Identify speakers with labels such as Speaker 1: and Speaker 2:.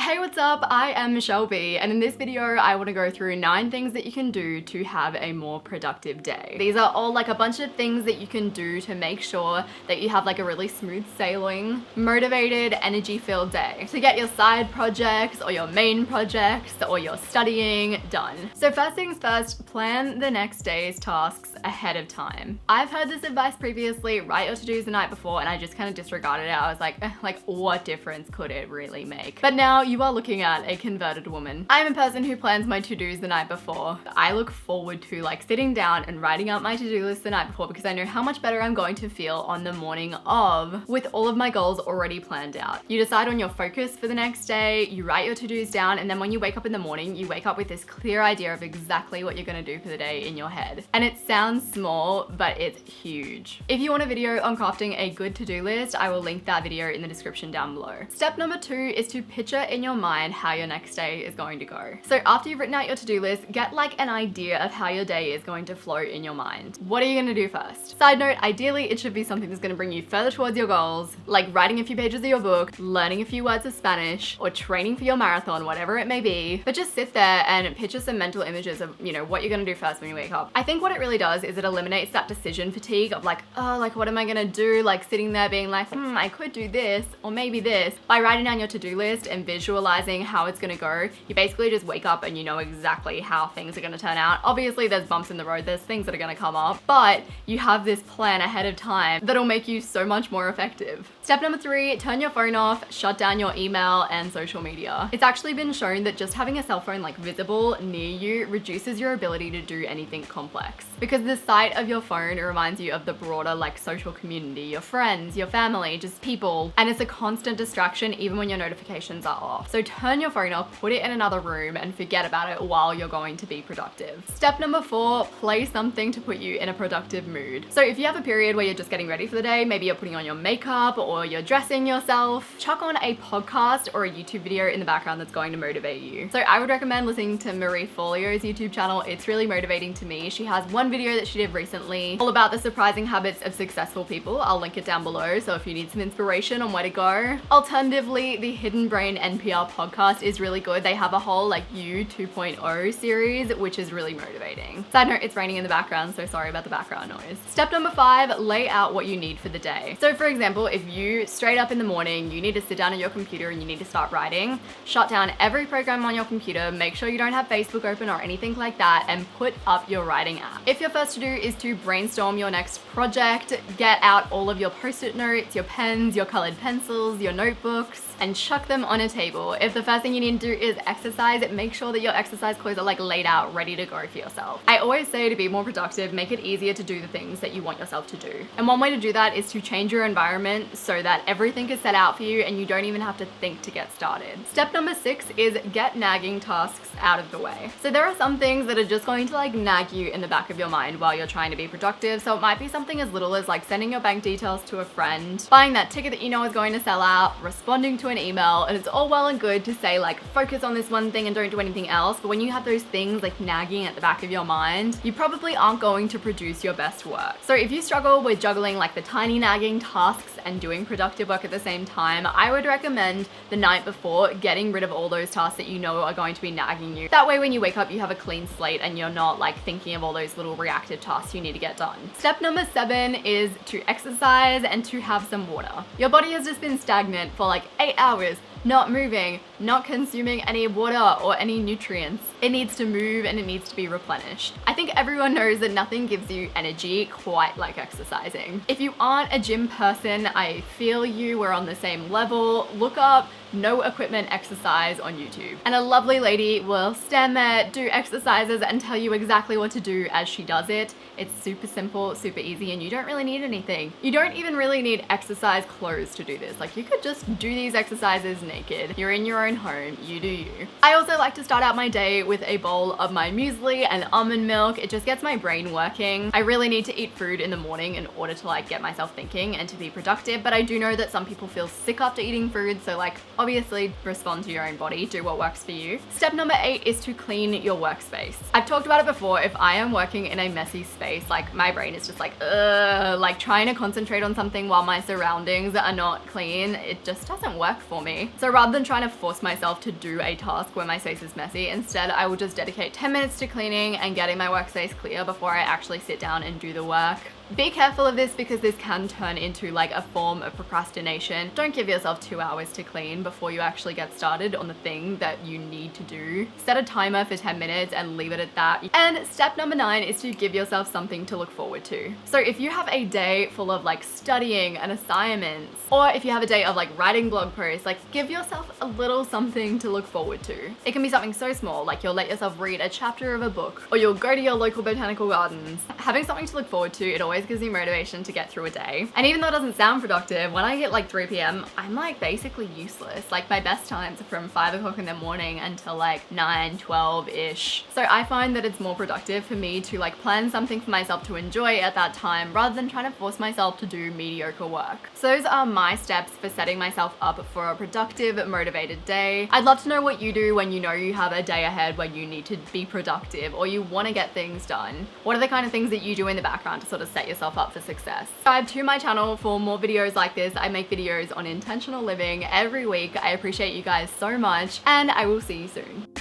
Speaker 1: Hey, what's up? I am Michelle B, and in this video I want to go through 9 things that you can do to have a more productive day. These are all like a bunch of things that you can do to make sure that you have like a really smooth sailing, motivated, energy-filled day to get your side projects or your main projects or your studying done. So first things first, plan the next day's tasks ahead of time. I've heard this advice previously, write your to-dos the night before, and I just kind of disregarded it. I was like what difference could it really make? But now you are looking at a converted woman. I'm a person who plans my to-dos the night before. I look forward to like sitting down and writing out my to-do list the night before because I know how much better I'm going to feel on the morning of with all of my goals already planned out. You decide on your focus for the next day, you write your to-dos down, and then when you wake up in the morning, you wake up with this clear idea of exactly what you're gonna do for the day in your head. And it sounds small, but it's huge. If you want a video on crafting a good to-do list, I will link that video in the description down below. Step number 2 is to picture in your mind how your next day is going to go. So after you've written out your to-do list, get like an idea of how your day is going to flow in your mind. What are you gonna do first? Side note, ideally it should be something that's gonna bring you further towards your goals, like writing a few pages of your book, learning a few words of Spanish, or training for your marathon, whatever it may be. But just sit there and picture some mental images of, you know, what you're gonna do first when you wake up. I think what it really does is it eliminates that decision fatigue of like, oh, like what am I gonna do? Like sitting there being like, I could do this or maybe this. By writing down your to-do list and visualizing how it's gonna go, you basically just wake up and you know exactly how things are gonna turn out. Obviously there's bumps in the road, there's things that are gonna come up, but you have this plan ahead of time that'll make you so much more effective. Step number 3, turn your phone off, shut down your email and social media. It's actually been shown that just having a cell phone like visible near you reduces your ability to do anything complex, because the sight of your phone reminds you of the broader like social community, your friends, your family, just people, and it's a constant distraction even when your notifications are off. So turn your phone off, put it in another room and forget about it while you're going to be productive. Step number 4, play something to put you in a productive mood. So if you have a period where you're just getting ready for the day, maybe you're putting on your makeup or you're dressing yourself, chuck on a podcast or a YouTube video in the background that's going to motivate you. So I would recommend listening to Marie Forleo's YouTube channel. It's really motivating to me. She has one video that she did recently all about the surprising habits of successful people. I'll link it down below, so if you need some inspiration on where to go. Alternatively, the Hidden Brain NPR podcast is really good. They have a whole like You 2.0 series, which is really motivating. Side note, it's raining in the background, so sorry about the background noise. Step number 5, lay out what you need for the day. So for example, if you straight up in the morning, you need to sit down at your computer and you need to start writing, shut down every program on your computer, make sure you don't have Facebook open or anything like that, and put up your writing app. If your first to do is to brainstorm your next project, get out all of your post-it notes, your pens, your colored pencils, your notebooks, and chuck them on a table. If the first thing you need to do is exercise, make sure that your exercise clothes are like laid out, ready to go for yourself. I always say to be more productive, make it easier to do the things that you want yourself to do. And one way to do that is to change your environment so that everything is set out for you and you don't even have to think to get started. Step number 6 is get nagging tasks out of the way. So there are some things that are just going to like nag you in the back of your mind while you're trying to be productive. So it might be something as little as like sending your bank details to a friend, buying that ticket that you know is going to sell out, responding to an email, and it's all well and good to say like focus on this one thing and don't do anything else, but when you have those things like nagging at the back of your mind, you probably aren't going to produce your best work. So if you struggle with juggling like the tiny nagging tasks and doing productive work at the same time, I would recommend the night before getting rid of all those tasks that you know are going to be nagging you. That way when you wake up you have a clean slate and you're not like thinking of all those little reactive tasks you need to get done. Step number 7 is to exercise and to have some water. Your body has just been stagnant for like 8 hours, not moving, not consuming any water or any nutrients. It needs to move and it needs to be replenished. I think everyone knows that nothing gives you energy quite like exercising. If you aren't a gym person, I feel you, we're on the same level. Look up no equipment exercise on YouTube. And a lovely lady will stand there, do exercises and tell you exactly what to do as she does it. It's super simple, super easy, and you don't really need anything. You don't even really need exercise clothes to do this. Like you could just do these exercises naked. You're in your own home, you do you. I also like to start out my day with a bowl of my muesli and almond milk. It just gets my brain working. I really need to eat food in the morning in order to like get myself thinking and to be productive, but I do know that some people feel sick after eating food, so like obviously respond to your own body, do what works for you. Step number 8 is to clean your workspace. I've talked about it before. If I am working in a messy space, like my brain is just like trying to concentrate on something while my surroundings are not clean, it just doesn't work for me. So rather than trying to force force myself to do a task where my space is messy. Instead, I will just dedicate 10 minutes to cleaning and getting my workspace clear before I actually sit down and do the work. Be careful of this because this can turn into like a form of procrastination. Don't give yourself 2 hours to clean before you actually get started on the thing that you need to do. Set a timer for 10 minutes and leave it at that. And step number 9 is to give yourself something to look forward to. So if you have a day full of like studying and assignments, or if you have a day of like writing blog posts, like give yourself a little something to look forward to. It can be something so small, like you'll let yourself read a chapter of a book, or you'll go to your local botanical gardens. Having something to look forward to, it always gives me motivation to get through a day. And even though it doesn't sound productive, when I hit like 3 p.m, I'm like basically useless. Like my best times are from 5 o'clock in the morning until like 9, 12-ish. So I find that it's more productive for me to like plan something for myself to enjoy at that time rather than trying to force myself to do mediocre work. So those are my steps for setting myself up for a productive, motivated day. I'd love to know what you do when you know you have a day ahead where you need to be productive or you want to get things done. What are the kind of things that you do in the background to sort of set yourself up for success? Subscribe to my channel for more videos like this. I make videos on intentional living every week. I appreciate you guys so much, and I will see you soon.